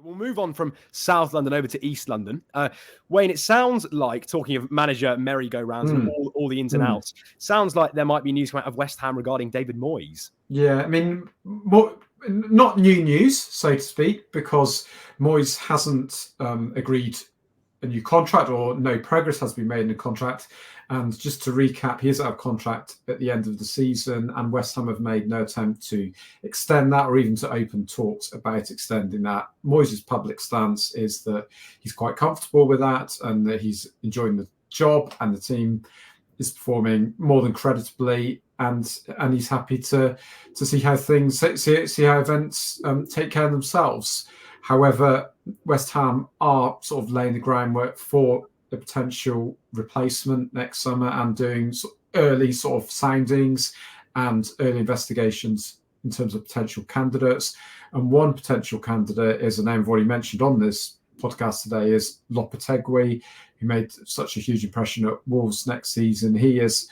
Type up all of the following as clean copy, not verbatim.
We'll move on from South London over to East London. Wayne, it sounds like, talking of manager merry-go-rounds and all the ins and outs, sounds like there might be news coming out of West Ham regarding David Moyes. Yeah, I mean, not new news, so to speak, because Moyes hasn't agreed a new contract, or no progress has been made in the contract. And just to recap, he is out of contract at the end of the season, and West Ham have made no attempt to extend that or even to open talks about extending that. Moyes' public stance is that he's quite comfortable with that and that he's enjoying the job and the team is performing more than creditably, and he's happy to see how things, see how events take care of themselves. However, West Ham are sort of laying the groundwork for the potential replacement next summer and doing early sort of soundings and early investigations in terms of potential candidates. And one potential candidate is a name I've already mentioned on this podcast today, is Lopetegui, who made such a huge impression at Wolves next season. He is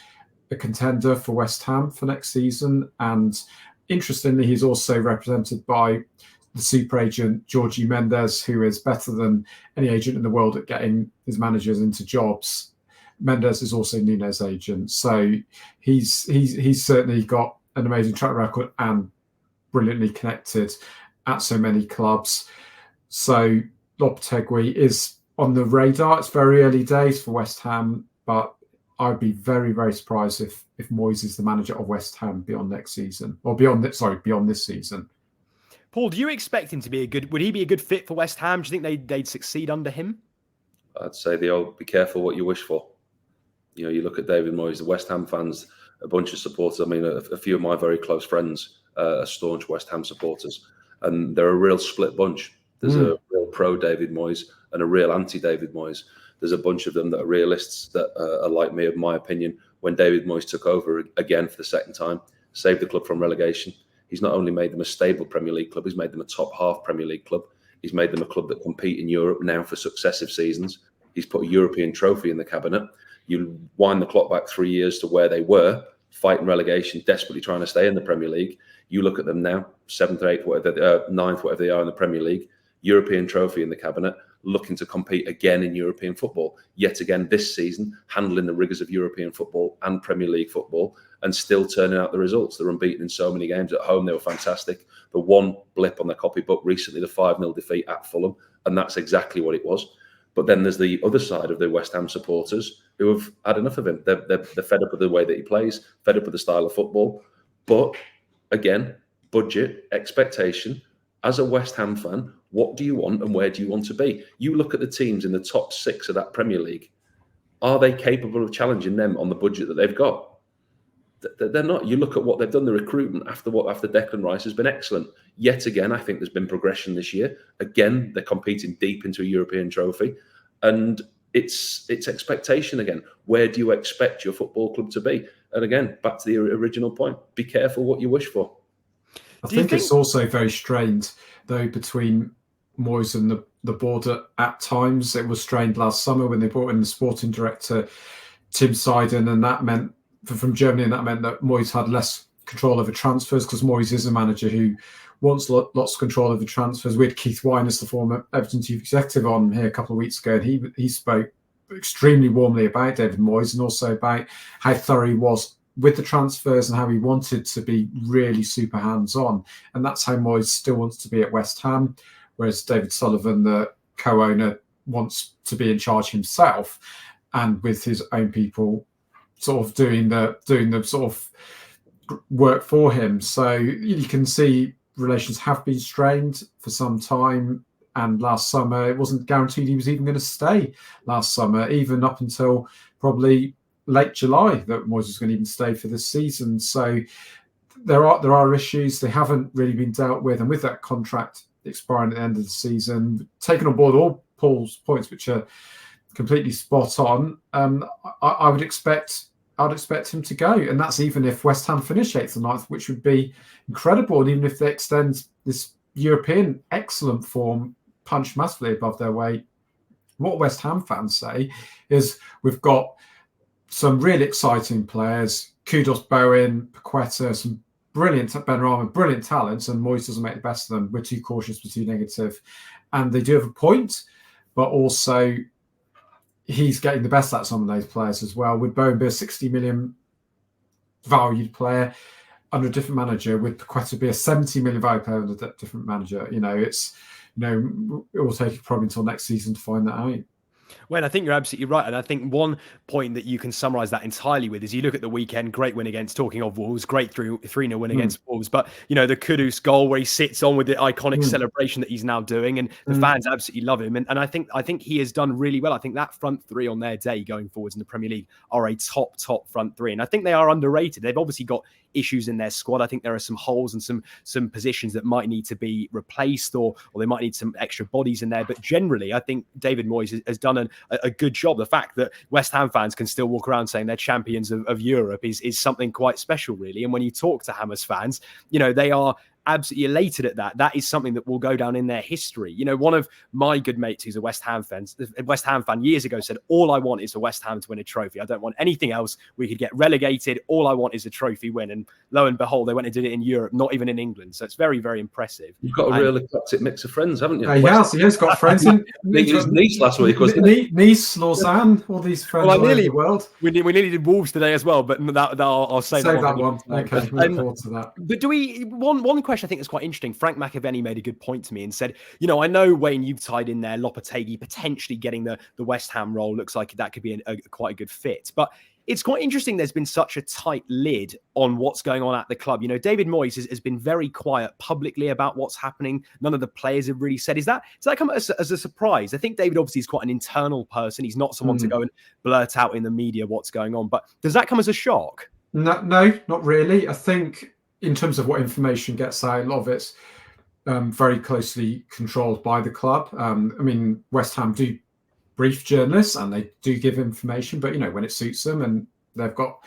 a contender for West Ham for next season. And interestingly, he's also represented by the super agent Georgie Mendes, who is better than any agent in the world at getting his managers into jobs. Mendes is also Nuno's agent, so he's certainly got an amazing track record and brilliantly connected at so many clubs. So Lopetegui is on the radar. It's very early days for West Ham, but I'd be very, very surprised if Moyes is the manager of West Ham beyond next season, or beyond this season. Paul, do you expect him to be would he be a good fit for West Ham? Do you think they'd succeed under him? I'd say the old, be careful what you wish for. You know, you look at David Moyes, the West Ham fans, a bunch of supporters. I mean, a few of my very close friends are staunch West Ham supporters, and they're a real split bunch. There's a real pro-David Moyes and a real anti-David Moyes. There's a bunch of them that are realists that are like me, of my opinion. When David Moyes took over again for the second time, saved the club from relegation. He's not only made them a stable Premier League club, he's made them a top half Premier League club. He's made them a club that compete in Europe now for successive seasons. He's put a European trophy in the cabinet. You wind the clock back 3 years to where they were, fighting relegation, desperately trying to stay in the Premier League. You look at them now, 7th or 8th, whatever, 9th, whatever they are in the Premier League, European trophy in the cabinet, looking to compete again in European football. Yet again this season, handling the rigours of European football and Premier League football, and still turning out the results. They're unbeaten in so many games. At home, they were fantastic. The one blip on the copybook recently, the 5-0 defeat at Fulham, and that's exactly what it was. But then there's the other side of the West Ham supporters who have had enough of him. They're fed up with the way that he plays, fed up with the style of football. But again, budget, expectation. As a West Ham fan, what do you want and where do you want to be? You look at the teams in the top 6 of that Premier League. Are they capable of challenging them on the budget that they've got? They're not. You look at what they've done, the recruitment after Declan Rice has been excellent. Yet again, I think there's been progression this year. Again, they're competing deep into a European trophy. And it's expectation again. Where do you expect your football club to be? And again, back to the original point, be careful what you wish for. I think it's also very strained, though, between Moyes and the board at times. It was strained last summer when they brought in the sporting director, Tim Seiden, and that meant, from Germany, and that meant that Moyes had less control over transfers, because Moyes is a manager who wants lots of control over transfers. We had Keith Winers, the former Everton chief executive, on here a couple of weeks ago, and he spoke extremely warmly about David Moyes and also about how thorough he was with the transfers and how he wanted to be really super hands-on. And that's how Moyes still wants to be at West Ham, whereas David Sullivan, the co-owner, wants to be in charge himself and with his own people sort of doing the sort of work for him. So you can see relations have been strained for some time. And last summer, it wasn't guaranteed he was even going to stay last summer, even up until probably late July, that Moyes was going to even stay for this season. So there are issues. They haven't really been dealt with. And with that contract expiring at the end of the season, taking on board all Paul's points, which are completely spot on, I would expect him to go. And that's even if West Ham finish 8th or 9th, which would be incredible. And even if they extend this European excellent form, punch massively above their weight, what West Ham fans say is we've got some really exciting players, Kudos, Bowen, Paqueta, some brilliant, Benrahma, brilliant talent, and Moyes doesn't make the best of them. We're too cautious, we're too negative. And they do have a point, but also he's getting the best out of some of those players as well. Would Bowen be a 60 million valued player under a different manager? Would Paqueta be a 70 million valued player under a different manager? It will take probably until next season to find that out. Well, I think you're absolutely right. And I think one point that you can summarise that entirely with is you look at the weekend, great win against, talking of Wolves, great 3-0 win against Wolves. But, the Kudus goal where he sits on with the iconic celebration that he's now doing, and the fans absolutely love him. And I think he has done really well. I think that front three on their day going forwards in the Premier League are a top front three. And I think they are underrated. They've obviously got issues in their squad. I think there are some holes and some positions that might need to be replaced, or they might need some extra bodies in there. But generally, I think David Moyes has done a good job. The fact that West Ham fans can still walk around saying they're champions of Europe is something quite special, really. And when you talk to Hammers fans, they are absolutely elated at that. That is something that will go down in their history. One of my good mates who's a West Ham fan years ago said, all I want is for West Ham to win a trophy. I don't want anything else. We could get relegated. All I want is a trophy win. And lo and behold, they went and did it in Europe, not even in England. So it's very, very impressive. You've got a real eclectic mix of friends, haven't you? He has got friends in Nice last week, wasn't it? Nice, Lausanne, all these friends all over the world. We nearly did Wolves today as well, but I'll save that one. Okay, look forward to that. But one question I think is quite interesting. Frank McAvenny made a good point to me and said, I know, Wayne, you've tied in there Lopetegui potentially getting the West Ham role. Looks like that could be quite a good fit. But it's quite interesting there's been such a tight lid on what's going on at the club. David Moyes has been very quiet publicly about what's happening. None of the players have really said. Does that come as a surprise? I think David obviously is quite an internal person. He's not someone to go and blurt out in the media what's going on. But does that come as a shock? No, not really. I think in terms of what information gets out, a lot of it's very closely controlled by the club. West Ham do brief journalists and they do give information, but when it suits them, and they've got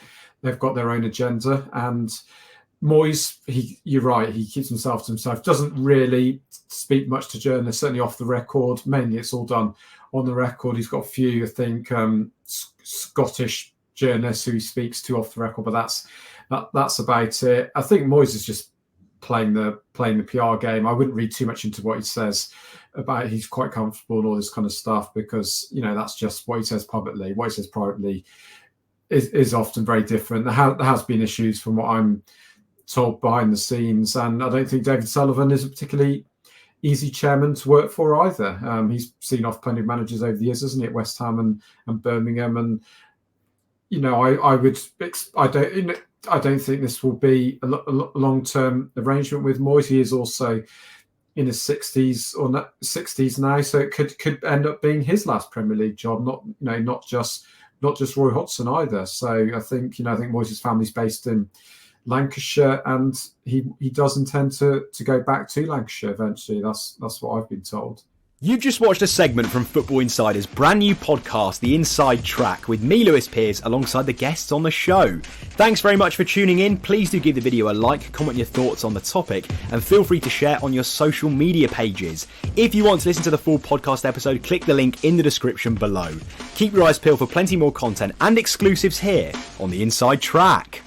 their own agenda. And Moyes, you're right, he keeps himself to himself, doesn't really speak much to journalists, certainly off the record. Mainly it's all done on the record. He's got a few, I think, Scottish journalists who he speaks to off the record, but that's about it. I think Moyes is just playing the PR game. I wouldn't read too much into what he says about he's quite comfortable and all this kind of stuff, because that's just what he says publicly. What he says privately is often very different. There has been issues from what I'm told behind the scenes, and I don't think David Sullivan is a particularly easy chairman to work for either. He's seen off plenty of managers over the years, hasn't he, at West Ham and Birmingham, and I don't think this will be a long-term arrangement with Moyes. He is also in his 60s now, so it could end up being his last Premier League job. Not just Roy Hodgson either. So I think Moyes' family's based in Lancashire, and he does intend to go back to Lancashire eventually. That's what I've been told. You've just watched a segment from Football Insider's brand new podcast, The Inside Track, with me, Lewis Pearce, alongside the guests on the show. Thanks very much for tuning in. Please do give the video a like, comment your thoughts on the topic, and feel free to share on your social media pages. If you want to listen to the full podcast episode, click the link in the description below. Keep your eyes peeled for plenty more content and exclusives here on The Inside Track.